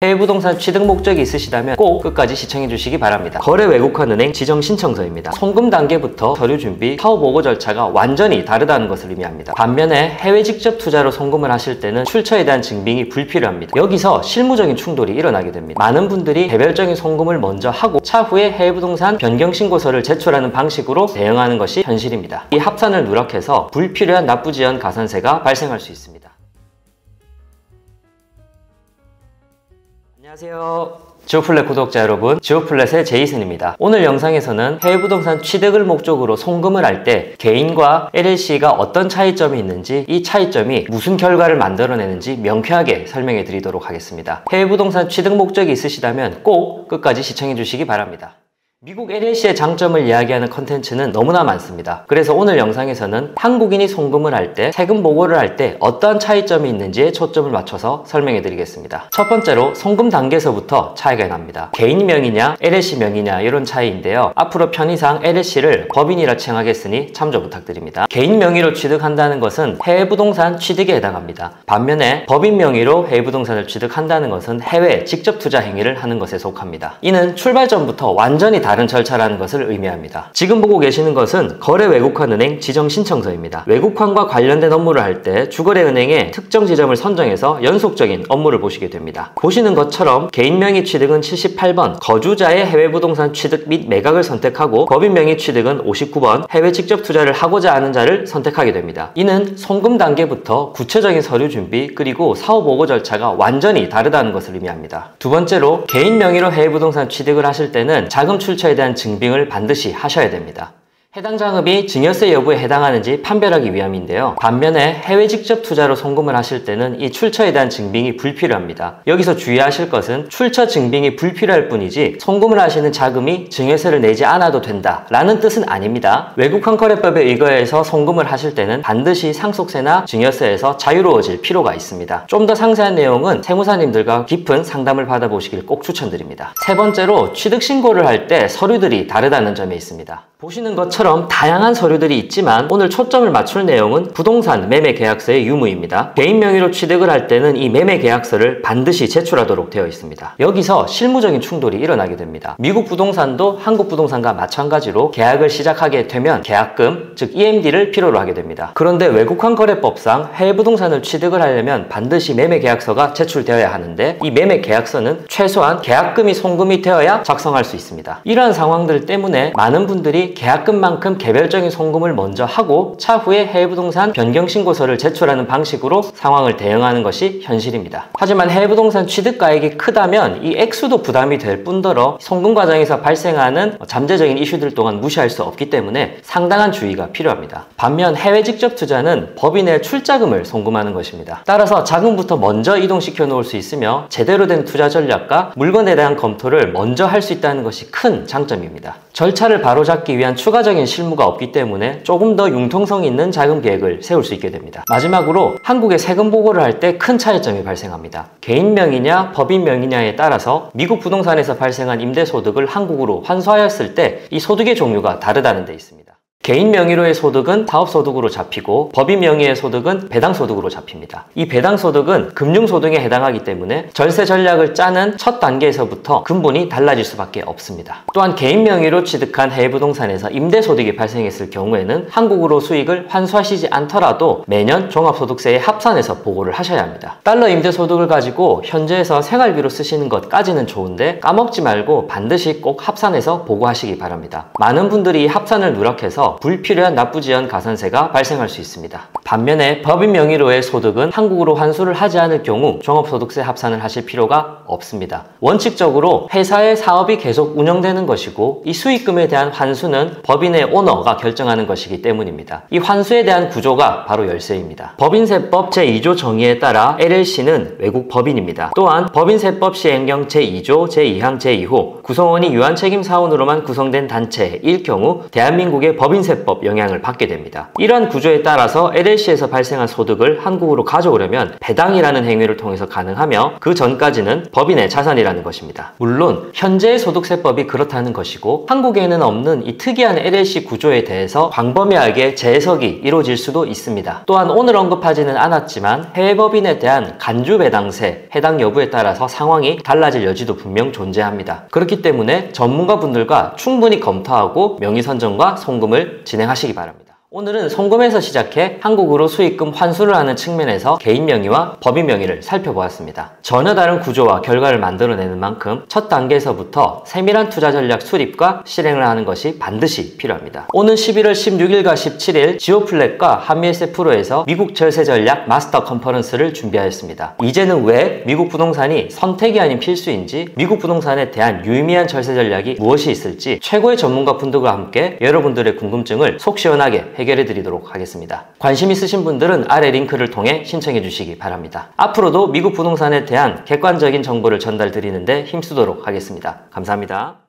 해외 부동산 취득 목적이 있으시다면 꼭 끝까지 시청해 주시기 바랍니다. 거래 외국환 은행 지정 신청서입니다. 송금 단계부터 서류 준비, 사후 보고 절차가 완전히 다르다는 것을 의미합니다. 반면에 해외 직접 투자로 송금을 하실 때는 출처에 대한 증빙이 불필요합니다. 여기서 실무적인 충돌이 일어나게 됩니다. 많은 분들이 개별적인 송금을 먼저 하고 차후에 해외 부동산 변경 신고서를 제출하는 방식으로 대응하는 것이 현실입니다. 이 합산을 누락해서 불필요한 납부지연 가산세가 발생할 수 있습니다. 안녕하세요. 지오플랫 구독자 여러분, 지오플랫의 제이슨입니다. 오늘 영상에서는 해외 부동산 취득을 목적으로 송금을 할 때 개인과 LLC가 어떤 차이점이 있는지, 이 차이점이 무슨 결과를 만들어내는지 명쾌하게 설명해 드리도록 하겠습니다. 해외 부동산 취득 목적이 있으시다면 꼭 끝까지 시청해 주시기 바랍니다. 미국 LLC의 장점을 이야기하는 컨텐츠는 너무나 많습니다. 그래서 오늘 영상에서는 한국인이 송금을 할 때, 세금 보고를 할 때 어떤 차이점이 있는지에 초점을 맞춰서 설명해 드리겠습니다. 첫 번째로 송금 단계에서부터 차이가 납니다. 개인 명의냐 LLC 명의냐 이런 차이인데요. 앞으로 편의상 LLC를 법인이라 칭하겠으니 참조 부탁드립니다. 개인 명의로 취득한다는 것은 해외 부동산 취득에 해당합니다. 반면에 법인 명의로 해외 부동산을 취득한다는 것은 해외 직접 투자 행위를 하는 것에 속합니다. 이는 출발 전부터 완전히 다른 절차라는 것을 의미합니다. 지금 보고 계시는 것은 거래 외국환 은행 지정 신청서입니다. 외국환과 관련된 업무를 할 때 주거래은행에 특정 지점을 선정해서 연속적인 업무를 보시게 됩니다. 보시는 것처럼 개인 명의 취득은 78번, 거주자의 해외 부동산 취득 및 매각을 선택하고 법인 명의 취득은 59번, 해외 직접 투자를 하고자 하는 자를 선택하게 됩니다. 이는 송금 단계부터 구체적인 서류 준비 그리고 사후 보고 절차가 완전히 다르다는 것을 의미합니다. 두 번째로 개인 명의로 해외 부동산 취득을 하실 때는 자금 출처에 대한 증빙을 반드시 하셔야 됩니다. 해당 자금이 증여세 여부에 해당하는지 판별하기 위함인데요. 반면에 해외 직접 투자로 송금을 하실 때는 이 출처에 대한 증빙이 불필요합니다. 여기서 주의하실 것은 출처 증빙이 불필요할 뿐이지 송금을 하시는 자금이 증여세를 내지 않아도 된다라는 뜻은 아닙니다. 외국환거래법에 의거해서 송금을 하실 때는 반드시 상속세나 증여세에서 자유로워질 필요가 있습니다. 좀 더 상세한 내용은 세무사님들과 깊은 상담을 받아보시길 꼭 추천드립니다. 세 번째로 취득신고를 할 때 서류들이 다르다는 점에 있습니다. 보시는 것처럼 다양한 서류들이 있지만 오늘 초점을 맞출 내용은 부동산 매매계약서의 유무입니다. 개인 명의로 취득을 할 때는 이 매매계약서를 반드시 제출하도록 되어 있습니다. 여기서 실무적인 충돌이 일어나게 됩니다. 미국 부동산도 한국 부동산과 마찬가지로 계약을 시작하게 되면 계약금, 즉 EMD를 필요로 하게 됩니다. 그런데 외국환거래법상 해외 부동산을 취득을 하려면 반드시 매매계약서가 제출되어야 하는데 이 매매계약서는 최소한 계약금이 송금이 되어야 작성할 수 있습니다. 이러한 상황들 때문에 많은 분들이 계약금만큼 개별적인 송금을 먼저 하고 차후에 해외 부동산 변경 신고서를 제출하는 방식으로 상황을 대응하는 것이 현실입니다. 하지만 해외 부동산 취득가액이 크다면 이 액수도 부담이 될 뿐더러 송금 과정에서 발생하는 잠재적인 이슈들 또한 무시할 수 없기 때문에 상당한 주의가 필요합니다. 반면 해외 직접 투자는 법인의 출자금을 송금하는 것입니다. 따라서 자금부터 먼저 이동시켜 놓을 수 있으며 제대로 된 투자 전략과 물건에 대한 검토를 먼저 할 수 있다는 것이 큰 장점입니다. 절차를 바로잡기 위한 추가적인 실무가 없기 때문에 조금 더 융통성 있는 자금 계획을 세울 수 있게 됩니다. 마지막으로 한국의 세금 보고를 할 때 큰 차이점이 발생합니다. 개인 명의냐 법인 명의냐에 따라서 미국 부동산에서 발생한 임대소득을 한국으로 환수하였을 때 이 소득의 종류가 다르다는 데 있습니다. 개인 명의로의 소득은 사업소득으로 잡히고 법인 명의의 소득은 배당소득으로 잡힙니다. 이 배당소득은 금융소득에 해당하기 때문에 절세 전략을 짜는 첫 단계에서부터 근본이 달라질 수밖에 없습니다. 또한 개인 명의로 취득한 해외 부동산에서 임대소득이 발생했을 경우에는 한국으로 수익을 환수하시지 않더라도 매년 종합소득세에 합산해서 보고를 하셔야 합니다. 달러 임대소득을 가지고 현재에서 생활비로 쓰시는 것까지는 좋은데 까먹지 말고 반드시 꼭 합산해서 보고하시기 바랍니다. 많은 분들이 이 합산을 누락해서 불필요한 납부지연 가산세가 발생할 수 있습니다. 반면에 법인 명의로의 소득은 한국으로 환수를 하지 않을 경우 종합소득세 합산을 하실 필요가 없습니다. 원칙적으로 회사의 사업이 계속 운영되는 것이고 이 수익금에 대한 환수는 법인의 오너가 결정하는 것이기 때문입니다. 이 환수에 대한 구조가 바로 열세입니다. 법인세법 제2조 정의에 따라 LLC는 외국 법인입니다. 또한 법인세법 시행령 제2조 제2항 제2호 구성원이 유한책임 사원으로만 구성된 단체일 경우 대한민국의 법인세 법인세법 영향을 받게 됩니다. 이러한 구조에 따라서 LLC에서 발생한 소득을 한국으로 가져오려면 배당이라는 행위를 통해서 가능하며 그 전까지는 법인의 자산이라는 것입니다. 물론 현재의 소득세법이 그렇다는 것이고 한국에는 없는 이 특이한 LLC 구조에 대해서 광범위하게 재해석이 이루어질 수도 있습니다. 또한 오늘 언급하지는 않았지만 해외법인에 대한 간주배당세 해당 여부에 따라서 상황이 달라질 여지도 분명 존재합니다. 그렇기 때문에 전문가분들과 충분히 검토하고 명의선정과 송금을 진행하시기 바랍니다. 오늘은 송금에서 시작해 한국으로 수익금 환수를 하는 측면에서 개인 명의와 법인 명의를 살펴보았습니다. 전혀 다른 구조와 결과를 만들어내는 만큼 첫 단계에서부터 세밀한 투자 전략 수립과 실행을 하는 것이 반드시 필요합니다. 오는 11월 16일과 17일 지오플랫과 한미SF로에서 미국 절세 전략 마스터 컨퍼런스를 준비하였습니다. 이제는 왜 미국 부동산이 선택이 아닌 필수인지, 미국 부동산에 대한 유의미한 절세 전략이 무엇이 있을지 최고의 전문가 분들과 함께 여러분들의 궁금증을 속 시원하게 해결해 드리도록 하겠습니다. 관심 있으신 분들은 아래 링크를 통해 신청해 주시기 바랍니다. 앞으로도 미국 부동산에 대한 객관적인 정보를 전달 드리는데 힘쓰도록 하겠습니다. 감사합니다.